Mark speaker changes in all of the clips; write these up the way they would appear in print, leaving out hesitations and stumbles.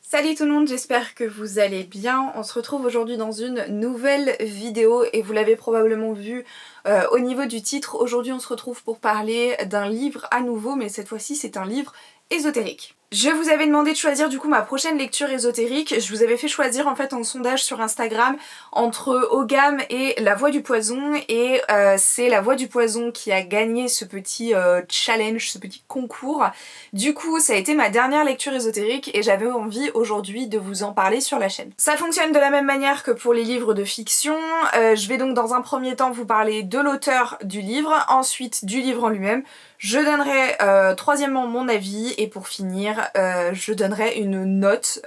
Speaker 1: Salut tout le monde, j'espère que vous allez bien. On se retrouve aujourd'hui dans une nouvelle vidéo et vous l'avez probablement vu au niveau du titre. Aujourd'hui on se retrouve pour parler d'un livre à nouveau, mais cette fois-ci c'est un livre ésotérique. Je vous avais demandé de choisir du coup ma prochaine lecture ésotérique. Je vous avais fait choisir en fait en sondage sur Instagram entre Ogam et La Voix du Poison et c'est La Voix du Poison qui a gagné ce petit challenge, ce petit concours. Du coup ça a été ma dernière lecture ésotérique et j'avais envie aujourd'hui de vous en parler sur la chaîne. Ça fonctionne de la même manière que pour les livres de fiction. Je vais donc dans un premier temps vous parler de l'auteur du livre, ensuite du livre en lui-même. Je donnerai troisièmement mon avis et pour finir je donnerai une note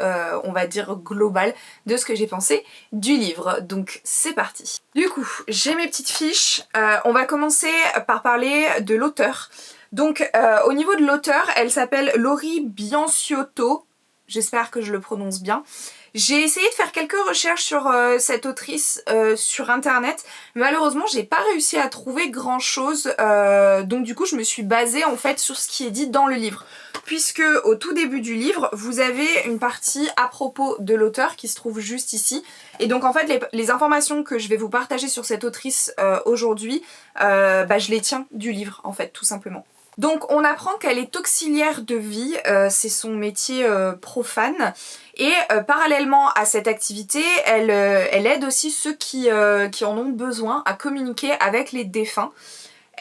Speaker 1: on va dire globale de ce que j'ai pensé du livre. Donc c'est parti. Du coup j'ai mes petites fiches, on va commencer par parler de l'auteur. Donc au niveau de l'auteur, elle s'appelle Laurie Bianciotto, j'espère que je le prononce bien. J'ai essayé de faire quelques recherches sur cette autrice sur internet, malheureusement j'ai pas réussi à trouver grand chose, donc du coup je me suis basée en fait sur ce qui est dit dans le livre. Puisque au tout début du livre, vous avez une partie à propos de l'auteur qui se trouve juste ici. Et donc en fait les informations que je vais vous partager sur cette autrice aujourd'hui, je les tiens du livre en fait tout simplement. Donc on apprend qu'elle est auxiliaire de vie, c'est son métier profane. Et parallèlement à cette activité, elle aide aussi ceux qui en ont besoin à communiquer avec les défunts.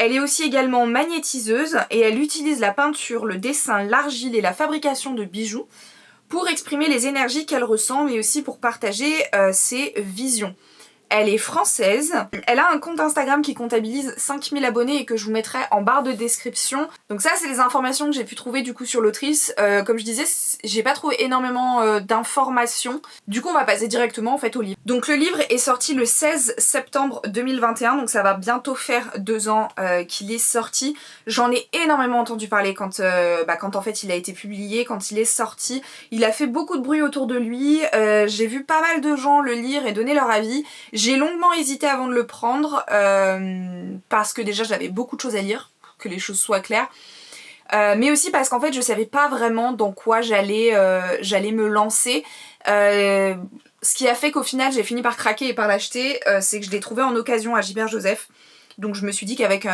Speaker 1: Elle est aussi également magnétiseuse et elle utilise la peinture, le dessin, l'argile et la fabrication de bijoux pour exprimer les énergies qu'elle ressent mais aussi pour partager ses visions. Elle est française, elle a un compte Instagram qui comptabilise 5000 abonnés et que je vous mettrai en barre de description. Donc ça c'est les informations que j'ai pu trouver du coup sur l'autrice. Comme je disais, j'ai pas trouvé énormément d'informations. Du coup on va passer directement en fait au livre. Donc le livre est sorti le 16 septembre 2021, donc ça va bientôt faire 2 ans qu'il est sorti. J'en ai énormément entendu parler quand en fait il a été publié, quand il est sorti. Il a fait beaucoup de bruit autour de lui, j'ai vu pas mal de gens le lire et donner leur avis. J'ai longuement hésité avant de le prendre parce que déjà j'avais beaucoup de choses à lire, pour que les choses soient claires. Mais aussi parce qu'en fait je savais pas vraiment dans quoi j'allais me lancer. Ce qui a fait qu'au final j'ai fini par craquer et par l'acheter, c'est que je l'ai trouvé en occasion à Gilbert Joseph. Donc je me suis dit qu'avec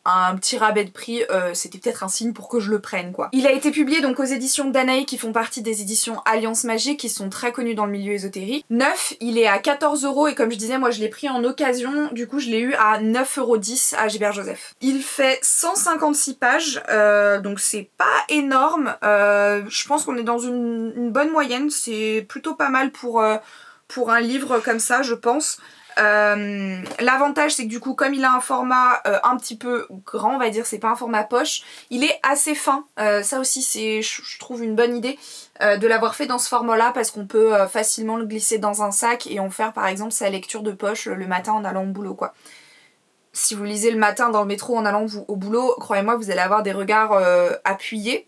Speaker 1: un petit rabais de prix, c'était peut-être un signe pour que je le prenne quoi. Il a été publié donc aux éditions Danaï qui font partie des éditions Alliance Magique qui sont très connues dans le milieu ésotérique. Neuf, il est à 14 € et comme je disais moi je l'ai pris en occasion, du coup je l'ai eu à 9,10 € à Gilbert Joseph. Il fait 156 pages, donc c'est pas énorme, je pense qu'on est dans une bonne moyenne, c'est plutôt pas mal pour un livre comme ça je pense. L'avantage c'est que du coup comme il a un format un petit peu grand on va dire, c'est pas un format poche, il est assez fin, ça aussi c'est je trouve une bonne idée de l'avoir fait dans ce format là parce qu'on peut facilement le glisser dans un sac et en faire par exemple sa lecture de poche le matin en allant au boulot quoi. Si vous lisez le matin dans le métro en allant au boulot, croyez-moi vous allez avoir des regards appuyés,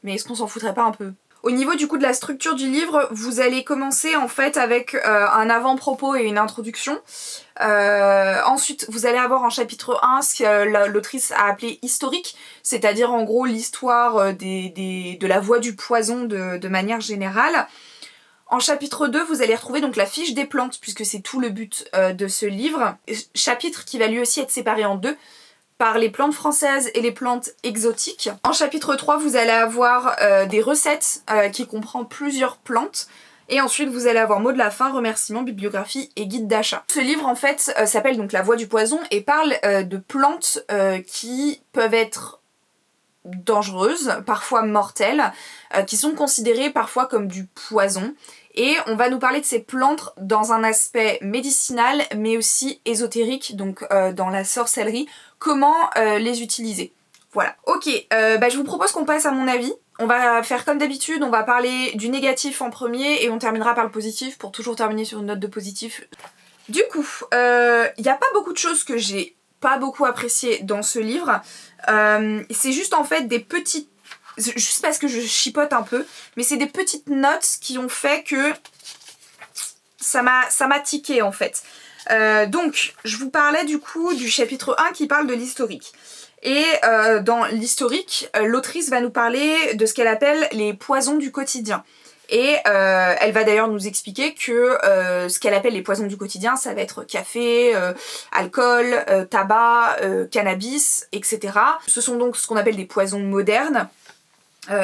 Speaker 1: mais est-ce qu'on s'en foutrait pas un peu ? Au niveau du coup de la structure du livre, vous allez commencer en fait avec un avant-propos et une introduction. Ensuite, vous allez avoir en chapitre 1 ce que l'autrice a appelé historique, c'est-à-dire en gros l'histoire de la voix du poison de manière générale. En chapitre 2, vous allez retrouver donc la fiche des plantes, puisque c'est tout le but de ce livre. Chapitre qui va lui aussi être séparé en deux, par les plantes françaises et les plantes exotiques. En chapitre 3, vous allez avoir des recettes qui comprend plusieurs plantes. Et ensuite, vous allez avoir mot de la fin, remerciements, bibliographie et guide d'achat. Ce livre, en fait, s'appelle donc La Voix du Poison et parle de plantes qui peuvent être dangereuses, parfois mortelles, qui sont considérées parfois comme du poison. Et on va nous parler de ces plantes dans un aspect médicinal, mais aussi ésotérique, donc dans la sorcellerie, comment les utiliser. Voilà. Ok, je vous propose qu'on passe à mon avis. On va faire comme d'habitude, on va parler du négatif en premier et on terminera par le positif pour toujours terminer sur une note de positif. Du coup, y a pas beaucoup de choses que j'ai pas beaucoup appréciées dans ce livre. C'est juste en fait des petites... Juste parce que je chipote un peu, mais c'est des petites notes qui ont fait que ça m'a tiqué en fait. Donc, je vous parlais du coup du chapitre 1 qui parle de l'historique. Et dans l'historique, l'autrice va nous parler de ce qu'elle appelle les poisons du quotidien. Et elle va d'ailleurs nous expliquer que ce qu'elle appelle les poisons du quotidien, ça va être café, alcool, tabac, cannabis, etc. Ce sont donc ce qu'on appelle des poisons modernes.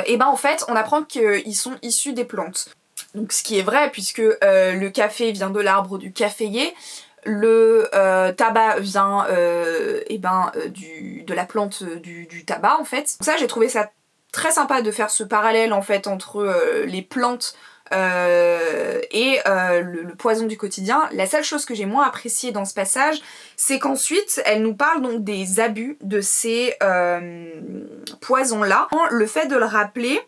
Speaker 1: Et ben en fait, on apprend qu'ils sont issus des plantes. Donc ce qui est vrai, puisque le café vient de l'arbre du caféier, le tabac vient de la plante du tabac en fait. Donc ça, j'ai trouvé ça très sympa de faire ce parallèle en fait entre les plantes et le poison du quotidien. La seule chose que j'ai moins appréciée dans ce passage, c'est qu'ensuite elle nous parle donc des abus de ces poisons-là. Le fait de le rappeler,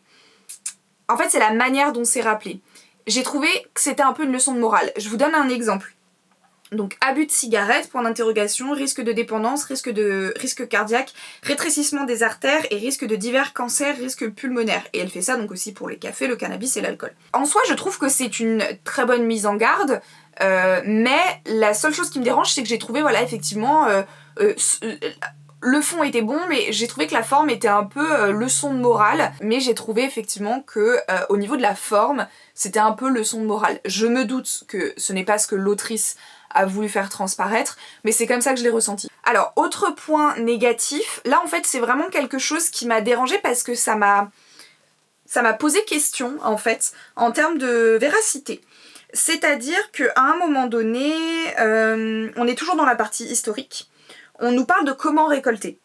Speaker 1: en fait c'est la manière dont c'est rappelé. J'ai trouvé que c'était un peu une leçon de morale. Je vous donne un exemple. Donc abus de cigarette, point d'interrogation, risque de dépendance, risque cardiaque, rétrécissement des artères et risque de divers cancers, risque pulmonaire. Et elle fait ça donc aussi pour les cafés, le cannabis et l'alcool. En soi, je trouve que c'est une très bonne mise en garde, mais la seule chose qui me dérange, c'est que j'ai trouvé, voilà, effectivement, le fond était bon, mais j'ai trouvé que la forme était un peu leçon de morale. Mais j'ai trouvé effectivement que au niveau de la forme, c'était un peu leçon de morale. Je me doute que ce n'est pas ce que l'autrice a voulu faire transparaître, mais c'est comme ça que je l'ai ressenti. Alors, autre point négatif, là en fait c'est vraiment quelque chose qui m'a dérangée parce que ça m'a posé question en fait, en termes de véracité. C'est-à-dire qu'à un moment donné, on est toujours dans la partie historique, on nous parle de comment récolter.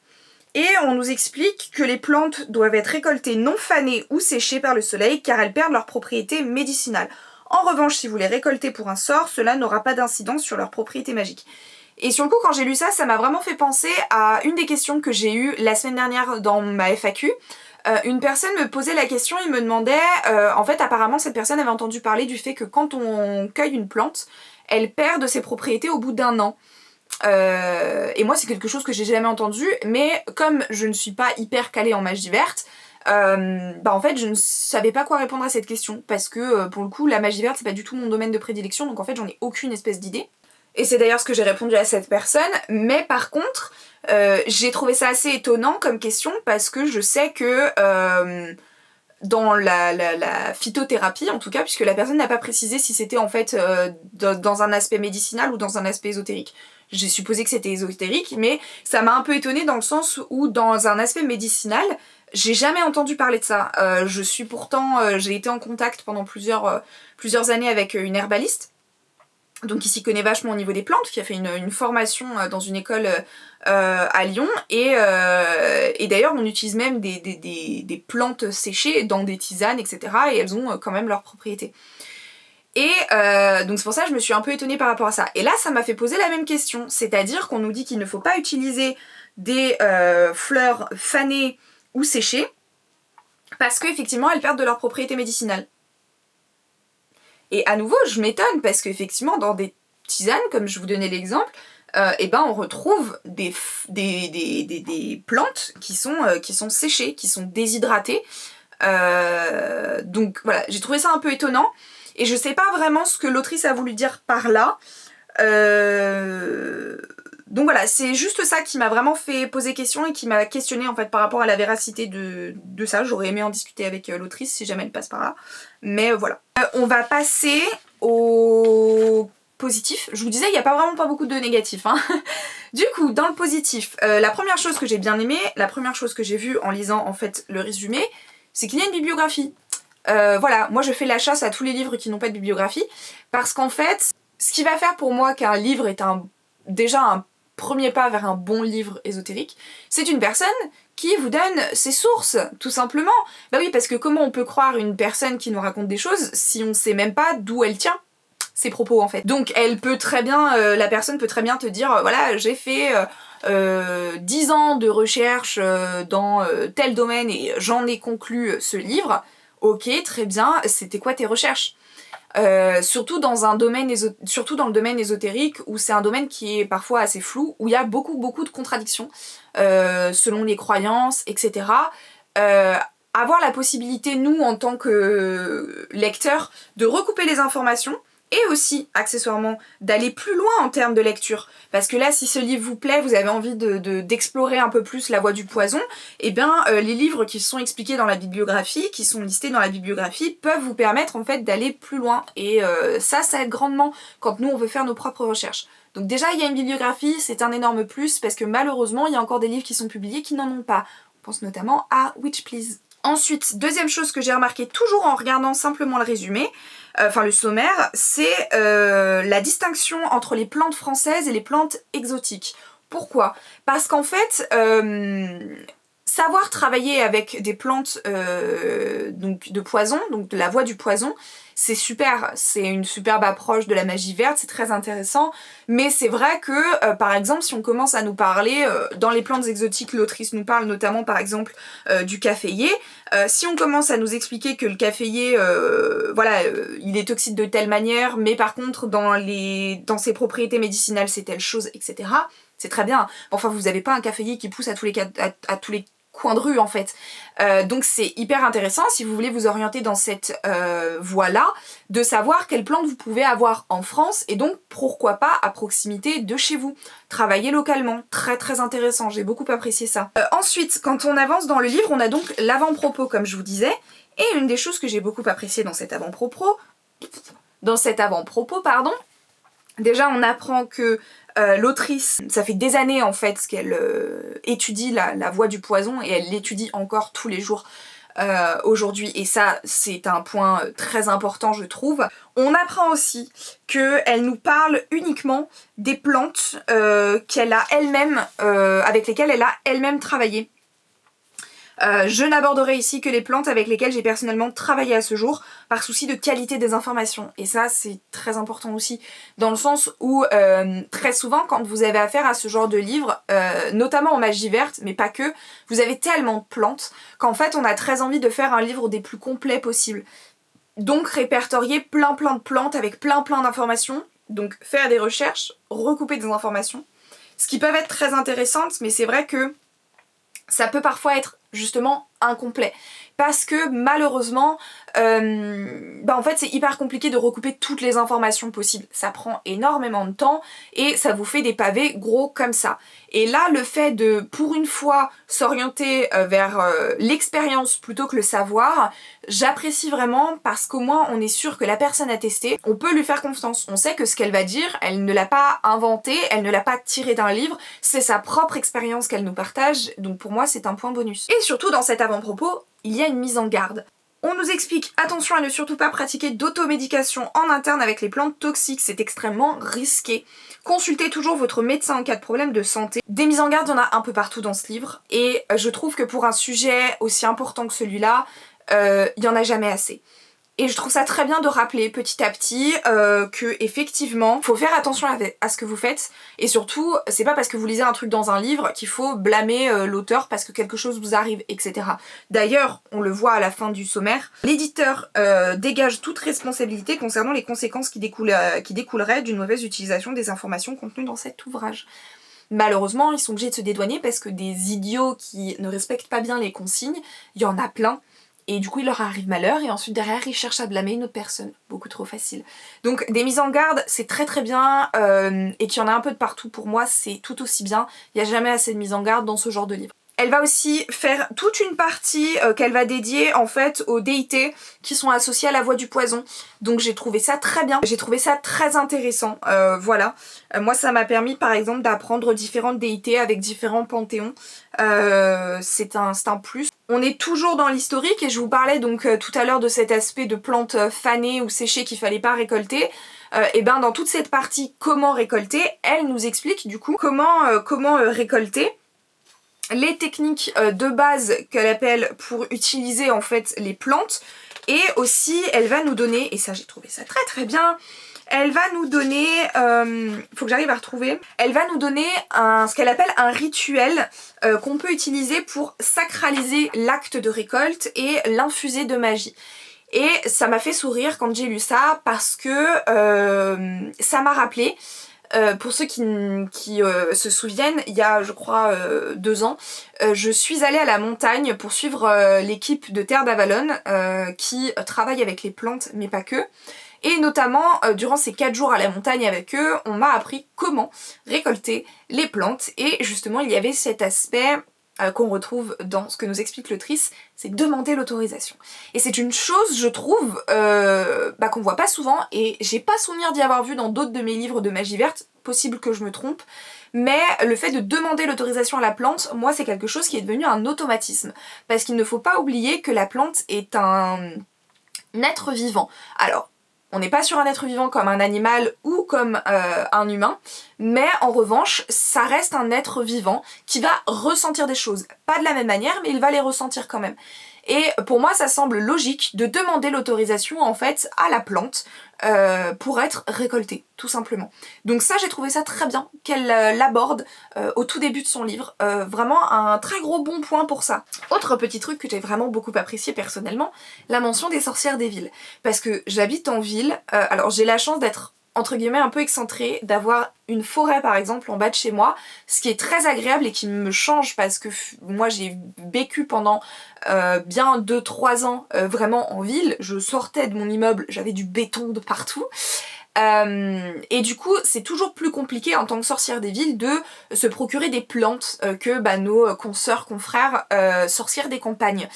Speaker 1: Et on nous explique que les plantes doivent être récoltées non fanées ou séchées par le soleil car elles perdent leurs propriétés médicinales. En revanche, si vous les récoltez pour un sort, cela n'aura pas d'incidence sur leurs propriétés magiques. Et sur le coup, quand j'ai lu ça, ça m'a vraiment fait penser à une des questions que j'ai eues la semaine dernière dans ma FAQ. Une personne me posait la question, il me demandait, en fait apparemment cette personne avait entendu parler du fait que quand on cueille une plante, elle perd de ses propriétés au bout d'1 an. Et moi c'est quelque chose que j'ai jamais entendu, mais comme je ne suis pas hyper calée en magie verte, en fait je ne savais pas quoi répondre à cette question parce que pour le coup la magie verte c'est pas du tout mon domaine de prédilection, donc en fait j'en ai aucune espèce d'idée. Et c'est d'ailleurs ce que j'ai répondu à cette personne, mais par contre j'ai trouvé ça assez étonnant comme question parce que je sais que dans la phytothérapie en tout cas, puisque la personne n'a pas précisé si c'était en fait dans un aspect médicinal ou dans un aspect ésotérique. J'ai supposé que c'était ésotérique, mais ça m'a un peu étonnée dans le sens où dans un aspect médicinal, j'ai jamais entendu parler de ça. Je suis pourtant, j'ai été en contact pendant plusieurs années avec une herbaliste, donc qui s'y connaît vachement au niveau des plantes, qui a fait une formation dans une école à Lyon, et d'ailleurs on utilise même des plantes séchées dans des tisanes, etc. et elles ont quand même leurs propriétés. Et donc c'est pour ça que je me suis un peu étonnée par rapport à ça. Et là ça m'a fait poser la même question, c'est-à-dire qu'on nous dit qu'il ne faut pas utiliser des fleurs fanées ou séchées, parce qu'effectivement elles perdent de leurs propriétés médicinales. Et à nouveau, je m'étonne parce qu'effectivement, dans des tisanes, comme je vous donnais l'exemple, on retrouve des plantes qui sont séchées, qui sont déshydratées. Donc voilà, j'ai trouvé ça un peu étonnant. Et je sais pas vraiment ce que l'autrice a voulu dire par là. Donc voilà, c'est juste ça qui m'a vraiment fait poser question et qui m'a questionné en fait par rapport à la véracité de ça. J'aurais aimé en discuter avec l'autrice si jamais elle passe par là. Mais voilà. On va passer au positif. Je vous disais, il n'y a pas beaucoup de négatifs. Hein. Du coup, dans le positif, la première chose que j'ai bien aimée, la première chose que j'ai vue en lisant en fait le résumé, c'est qu'il y a une bibliographie. Voilà, moi je fais la chasse à tous les livres qui n'ont pas de bibliographie, parce qu'en fait, ce qui va faire pour moi qu'un livre est déjà un premier pas vers un bon livre ésotérique, c'est une personne qui vous donne ses sources, tout simplement. Bah oui, parce que comment on peut croire une personne qui nous raconte des choses si on sait même pas d'où elle tient ses propos en fait. Donc elle peut très bien, la personne peut très bien te dire, voilà, j'ai fait 10 ans de recherche dans tel domaine et j'en ai conclu ce livre. Ok, très bien, c'était quoi tes recherches ? Surtout dans le domaine ésotérique où c'est un domaine qui est parfois assez flou, où il y a beaucoup de contradictions selon les croyances, etc. Avoir la possibilité, nous, en tant que lecteurs, de recouper les informations et aussi, accessoirement, d'aller plus loin en termes de lecture. Parce que là, si ce livre vous plaît, vous avez envie d'explorer un peu plus la voie du poison, et bien les livres qui sont expliqués dans la bibliographie, qui sont listés dans la bibliographie, peuvent vous permettre en fait d'aller plus loin. Et ça aide grandement quand nous on veut faire nos propres recherches. Donc déjà, il y a une bibliographie, c'est un énorme plus, parce que malheureusement, il y a encore des livres qui sont publiés qui n'en ont pas. On pense notamment à Witch Please. Ensuite, deuxième chose que j'ai remarqué toujours en regardant simplement le résumé, enfin le sommaire, c'est la distinction entre les plantes françaises et les plantes exotiques. Pourquoi? Parce qu'en fait, savoir travailler avec des plantes donc de poison, donc de la voie du poison, c'est super, c'est une superbe approche de la magie verte, c'est très intéressant, mais c'est vrai que, par exemple, si on commence à nous parler, dans les plantes exotiques, l'autrice nous parle notamment, par exemple, du caféier, si on commence à nous expliquer que le caféier, voilà, il est toxique de telle manière, mais par contre, dans ses propriétés médicinales, c'est telle chose, etc., c'est très bien. Enfin, vous n'avez pas un caféier qui pousse à tous les coins de rue en fait. Donc c'est hyper intéressant si vous voulez vous orienter dans cette voie-là, de savoir quelles plantes vous pouvez avoir en France et donc pourquoi pas à proximité de chez vous. Travailler localement, très très intéressant, j'ai beaucoup apprécié ça. Ensuite, quand on avance dans le livre, on a donc l'avant-propos comme je vous disais, et une des choses que j'ai beaucoup apprécié dans cet avant-propos, pardon, déjà on apprend que l'autrice, ça fait des années en fait qu'elle étudie la voie du poison et elle l'étudie encore tous les jours aujourd'hui, et ça c'est un point très important je trouve. On apprend aussi qu'elle nous parle uniquement des plantes qu'elle a elle-même, avec lesquelles elle a elle-même travaillé. Je n'aborderai ici que les plantes avec lesquelles j'ai personnellement travaillé à ce jour, par souci de qualité des informations. Et ça, c'est très important aussi, dans le sens où très souvent, quand vous avez affaire à ce genre de livre, notamment en magie verte, mais pas que, vous avez tellement de plantes qu'en fait, on a très envie de faire un livre des plus complets possibles. Donc répertorier plein de plantes avec plein d'informations, donc faire des recherches, recouper des informations, ce qui peuvent être très intéressantes, mais c'est vrai que ça peut parfois être justement incomplet. Parce que malheureusement, en fait c'est hyper compliqué de recouper toutes les informations possibles. Ça prend énormément de temps et ça vous fait des pavés gros comme ça. Et là, le fait de, pour une fois, s'orienter vers l'expérience plutôt que le savoir, j'apprécie vraiment parce qu'au moins on est sûr que la personne a testé, on peut lui faire confiance. On sait que ce qu'elle va dire, elle ne l'a pas inventé, elle ne l'a pas tiré d'un livre, c'est sa propre expérience qu'elle nous partage, donc pour moi c'est un point bonus. Et surtout dans cet avant-propos, il y a une mise en garde. On nous explique, attention à ne surtout pas pratiquer d'automédication en interne avec les plantes toxiques, c'est extrêmement risqué. Consultez toujours votre médecin en cas de problème de santé. Des mises en garde, il y en a un peu partout dans ce livre, et je trouve que pour un sujet aussi important que celui-là, il n'y en a jamais assez. Et je trouve ça très bien de rappeler petit à petit que effectivement, faut faire attention à ce que vous faites, et surtout, c'est pas parce que vous lisez un truc dans un livre qu'il faut blâmer l'auteur parce que quelque chose vous arrive, etc. D'ailleurs, on le voit à la fin du sommaire, l'éditeur dégage toute responsabilité concernant les conséquences qui découleraient d'une mauvaise utilisation des informations contenues dans cet ouvrage. Malheureusement, ils sont obligés de se dédouaner parce que des idiots qui ne respectent pas bien les consignes, il y en a plein. Et du coup, il leur arrive malheur, et ensuite derrière, ils cherchent à blâmer une autre personne. Beaucoup trop facile. Donc des mises en garde, c'est très bien, et qu'il y en a un peu de partout pour moi, c'est tout aussi bien. Il n'y a jamais assez de mises en garde dans ce genre de livre. Elle va aussi faire toute une partie qu'elle va dédier en fait aux déités qui sont associées à la voie du poison. Donc j'ai trouvé ça très bien, j'ai trouvé ça très intéressant, voilà. Moi ça m'a permis par exemple d'apprendre différentes déités avec différents panthéons, c'est un plus. On est toujours dans l'historique et je vous parlais donc tout à l'heure de cet aspect de plantes fanées ou séchées qu'il fallait pas récolter. Et ben dans toute cette partie comment récolter, elle nous explique du coup comment récolter, les techniques de base qu'elle appelle pour utiliser en fait les plantes, et aussi elle va nous donner, et ça j'ai trouvé ça très bien, elle va nous donner, faut que j'arrive à retrouver, elle va nous donner ce qu'elle appelle un rituel qu'on peut utiliser pour sacraliser l'acte de récolte et l'infuser de magie. Et ça m'a fait sourire quand j'ai lu ça parce que ça m'a rappelé Pour ceux qui se souviennent, il y a je crois 2 ans, je suis allée à la montagne pour suivre l'équipe de Terre d'Avalon qui travaille avec les plantes mais pas que. Et notamment, durant ces 4 jours à la montagne avec eux, on m'a appris comment récolter les plantes. Et justement, il y avait cet aspect qu'on retrouve dans ce que nous explique l'autrice, c'est demander l'autorisation. Et c'est une chose, je trouve, qu'on voit pas souvent, et j'ai pas souvenir d'y avoir vu dans d'autres de mes livres de magie verte, possible que je me trompe, mais le fait de demander l'autorisation à la plante, moi c'est quelque chose qui est devenu un automatisme. Parce qu'il ne faut pas oublier que la plante est un être vivant. Alors, on n'est pas sur un être vivant comme un animal ou comme un humain, mais en revanche, ça reste un être vivant qui va ressentir des choses. Pas de la même manière, mais il va les ressentir quand même. Et pour moi, ça semble logique de demander l'autorisation en fait à la plante pour être récoltée, tout simplement. Donc ça, j'ai trouvé ça très bien qu'elle l'aborde au tout début de son livre. Vraiment un très gros bon point pour ça. Autre petit truc que j'ai vraiment beaucoup apprécié personnellement, la mention des sorcières des villes. Parce que j'habite en ville, alors j'ai la chance d'être entre guillemets un peu excentrée, d'avoir une forêt par exemple en bas de chez moi, ce qui est très agréable et qui me change parce que moi j'ai vécu pendant bien 2-3 ans vraiment en ville, je sortais de mon immeuble, j'avais du béton de partout. Et du coup c'est toujours plus compliqué en tant que sorcière des villes de se procurer des plantes que nos consoeurs, confrères sorcières des campagnes.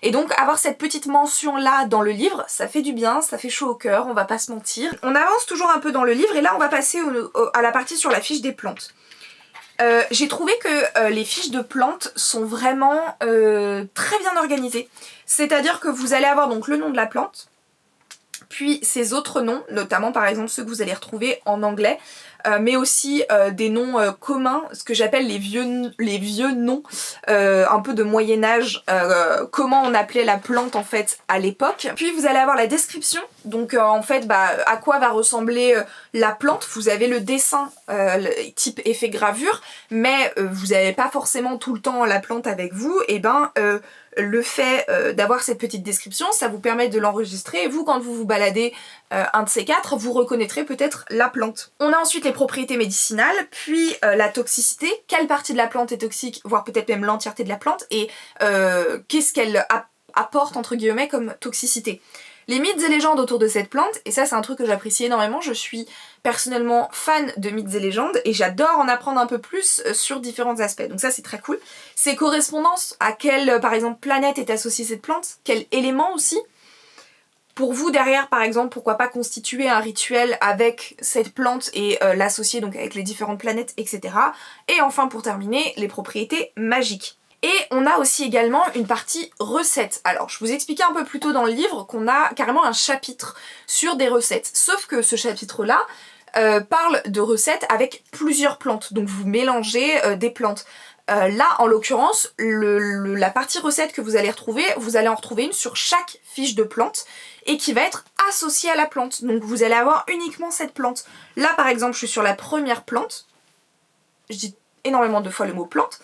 Speaker 1: Et donc avoir cette petite mention là dans le livre, ça fait du bien, ça fait chaud au cœur, on va pas se mentir. On avance toujours un peu dans le livre et là on va passer à la partie sur la fiche des plantes. J'ai trouvé que les fiches de plantes sont vraiment très bien organisées. C'est-à-dire que vous allez avoir donc le nom de la plante, puis ses autres noms, notamment par exemple ceux que vous allez retrouver en anglais, mais aussi des noms communs, ce que j'appelle les vieux noms, un peu de Moyen-Âge, comment on appelait la plante en fait à l'époque. Puis vous allez avoir la description, donc en fait à quoi va ressembler la plante. Vous avez le dessin type effet gravure, mais vous n'avez pas forcément tout le temps la plante avec vous, et le fait d'avoir cette petite description, ça vous permet de l'enregistrer et vous, quand vous vous baladez un de ces 4, vous reconnaîtrez peut-être la plante. On a ensuite les propriétés médicinales, puis la toxicité, quelle partie de la plante est toxique, voire peut-être même l'entièreté de la plante, et qu'est-ce qu'elle apporte entre guillemets comme toxicité. Les mythes et légendes autour de cette plante, et ça c'est un truc que j'apprécie énormément, je suis personnellement fan de mythes et légendes et j'adore en apprendre un peu plus sur différents aspects, donc ça c'est très cool. Ces correspondances, à quelle par exemple planète est associée cette plante, quel élément aussi. Pour vous derrière par exemple, pourquoi pas constituer un rituel avec cette plante et l'associer donc avec les différentes planètes, etc. Et enfin pour terminer, les propriétés magiques. Et on a aussi également une partie recettes. Alors je vous expliquais un peu plus tôt dans le livre qu'on a carrément un chapitre sur des recettes. Sauf que ce chapitre-là parle de recettes avec plusieurs plantes. Donc vous mélangez des plantes. Là en l'occurrence, la partie recette que vous allez en retrouver une sur chaque fiche de plante et qui va être associée à la plante. Donc vous allez avoir uniquement cette plante. Là par exemple je suis sur la première plante. Je dis énormément de fois le mot plante.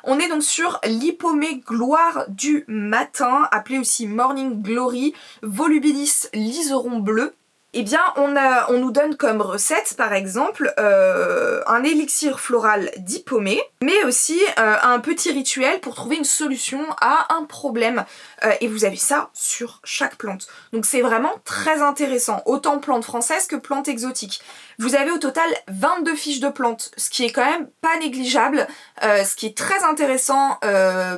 Speaker 1: On est donc sur l'hypomée gloire du matin, appelé aussi Morning Glory, volubilis liseron bleu. Eh bien, on nous donne comme recette, par exemple, un élixir floral d'hypomée, mais aussi un petit rituel pour trouver une solution à un problème. Et vous avez ça sur chaque plante. Donc c'est vraiment très intéressant, autant plantes françaises que plantes exotiques. Vous avez au total 22 fiches de plantes, ce qui est quand même pas négligeable, ce qui est très intéressant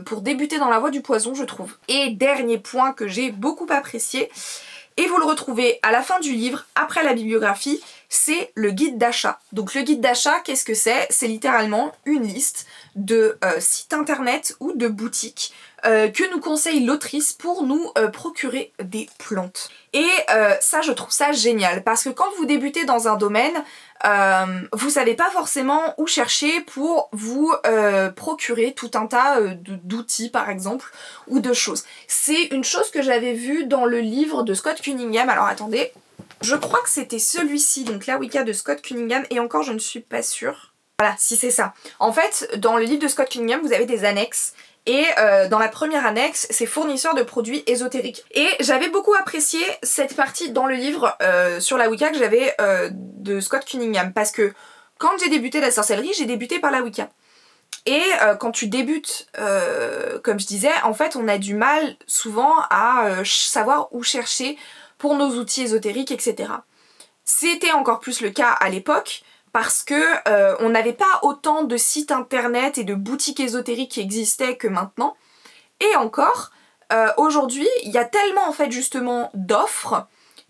Speaker 1: pour débuter dans la voie du poison, je trouve. Et dernier point que j'ai beaucoup apprécié, et vous le retrouvez à la fin du livre, après la bibliographie, c'est le guide d'achat. Donc le guide d'achat, qu'est-ce que c'est? C'est littéralement une liste de sites internet ou de boutiques que nous conseille l'autrice pour nous procurer des plantes. Et ça, je trouve ça génial, parce que quand vous débutez dans un domaine, vous savez pas forcément où chercher pour vous procurer tout un tas d'outils par exemple, ou de choses. C'est une chose que j'avais vue dans le livre de Scott Cunningham, alors attendez, je crois que c'était celui-ci, donc la Wicca de Scott Cunningham, et encore je ne suis pas sûre. Voilà, si c'est ça. En fait, dans le livre de Scott Cunningham, vous avez des annexes, et dans la première annexe, c'est fournisseur de produits ésotériques. Et j'avais beaucoup apprécié cette partie dans le livre sur la Wicca que j'avais de Scott Cunningham, parce que Quand j'ai débuté la sorcellerie, j'ai débuté par la Wicca. Et quand tu débutes, comme je disais, en fait on a du mal souvent à savoir où chercher pour nos outils ésotériques, etc. C'était encore plus le cas à l'époque parce que on n'avait pas autant de sites internet et de boutiques ésotériques qui existaient que maintenant. Et encore, aujourd'hui, il y a tellement en fait justement d'offres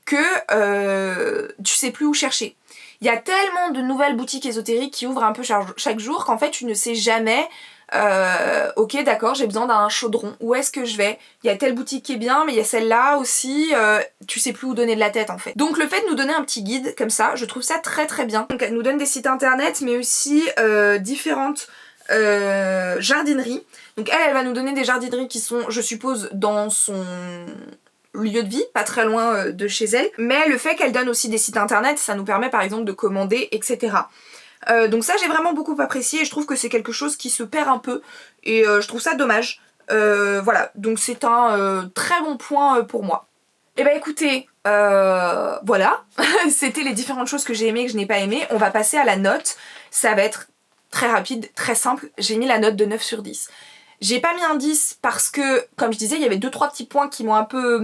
Speaker 1: que tu sais plus où chercher. Il y a tellement de nouvelles boutiques ésotériques qui ouvrent un peu chaque jour qu'en fait tu ne sais jamais ok d'accord, j'ai besoin d'un chaudron, où est-ce que je vais? Il y a telle boutique qui est bien mais il y a celle-là aussi, tu sais plus où donner de la tête en fait. Donc le fait de nous donner un petit guide comme ça, je trouve ça très très bien. Donc elle nous donne des sites internet mais aussi différentes jardineries. Donc elle va nous donner des jardineries qui sont, je suppose, dans son lieu de vie, pas très loin de chez elle, mais le fait qu'elle donne aussi des sites internet, ça nous permet par exemple de commander, etc. Donc ça j'ai vraiment beaucoup apprécié et je trouve que c'est quelque chose qui se perd un peu et je trouve ça dommage. Voilà, donc c'est un très bon point pour moi. Et bah écoutez, voilà, c'était les différentes choses que j'ai aimées et que je n'ai pas aimées. On va passer à la note, ça va être très rapide, très simple, j'ai mis la note de 9 sur 10. J'ai pas mis un 10 parce que, comme je disais, il y avait 2-3 petits points qui m'ont un peu...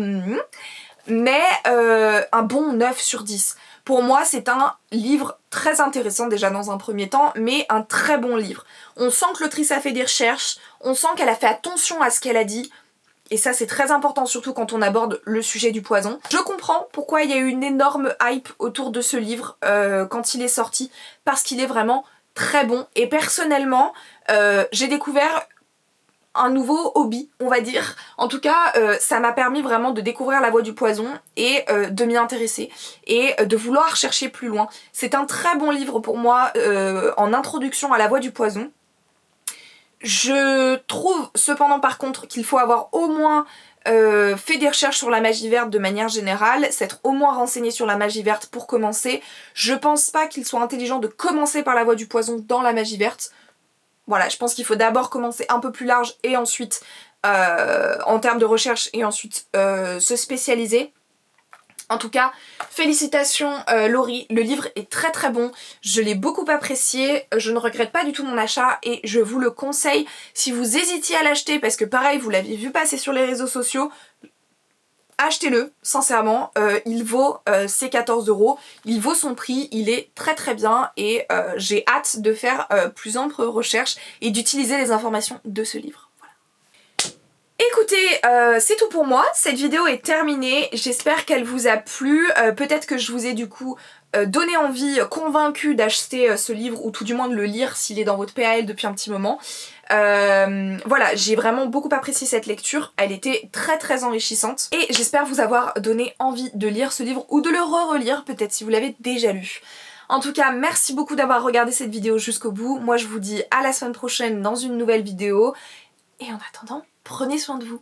Speaker 1: mais un bon 9 sur 10. Pour moi, c'est un livre très intéressant déjà dans un premier temps, mais un très bon livre. On sent que l'autrice a fait des recherches, on sent qu'elle a fait attention à ce qu'elle a dit, et ça c'est très important surtout quand on aborde le sujet du poison. Je comprends pourquoi il y a eu une énorme hype autour de ce livre quand il est sorti, parce qu'il est vraiment très bon, et personnellement, j'ai découvert un nouveau hobby, on va dire. En tout cas, ça m'a permis vraiment de découvrir la voie du poison et de m'y intéresser et de vouloir chercher plus loin. C'est un très bon livre pour moi en introduction à la voie du poison. Je trouve cependant par contre qu'il faut avoir au moins fait des recherches sur la magie verte de manière générale, s'être au moins renseigné sur la magie verte pour commencer. Je pense pas qu'il soit intelligent de commencer par la voie du poison dans la magie verte. Voilà, je pense qu'il faut d'abord commencer un peu plus large et ensuite en termes de recherche et ensuite se spécialiser. En tout cas, félicitations Laurie, le livre est très très bon, je l'ai beaucoup apprécié, je ne regrette pas du tout mon achat et je vous le conseille si vous hésitiez à l'acheter parce que pareil, vous l'avez vu passer sur les réseaux sociaux. Achetez-le, sincèrement, il vaut ses 14 €, il vaut son prix, il est très très bien et j'ai hâte de faire plus ample recherche et d'utiliser les informations de ce livre. Voilà. Écoutez, c'est tout pour moi, cette vidéo est terminée, j'espère qu'elle vous a plu, peut-être que je vous ai du coup donné envie, convaincu d'acheter ce livre ou tout du moins de le lire s'il est dans votre PAL depuis un petit moment. Voilà, j'ai vraiment beaucoup apprécié cette lecture, elle était très très enrichissante et j'espère vous avoir donné envie de lire ce livre ou de le relire peut-être si vous l'avez déjà lu. En tout cas, merci beaucoup d'avoir regardé cette vidéo jusqu'au bout, moi je vous dis à la semaine prochaine dans une nouvelle vidéo et en attendant, prenez soin de vous.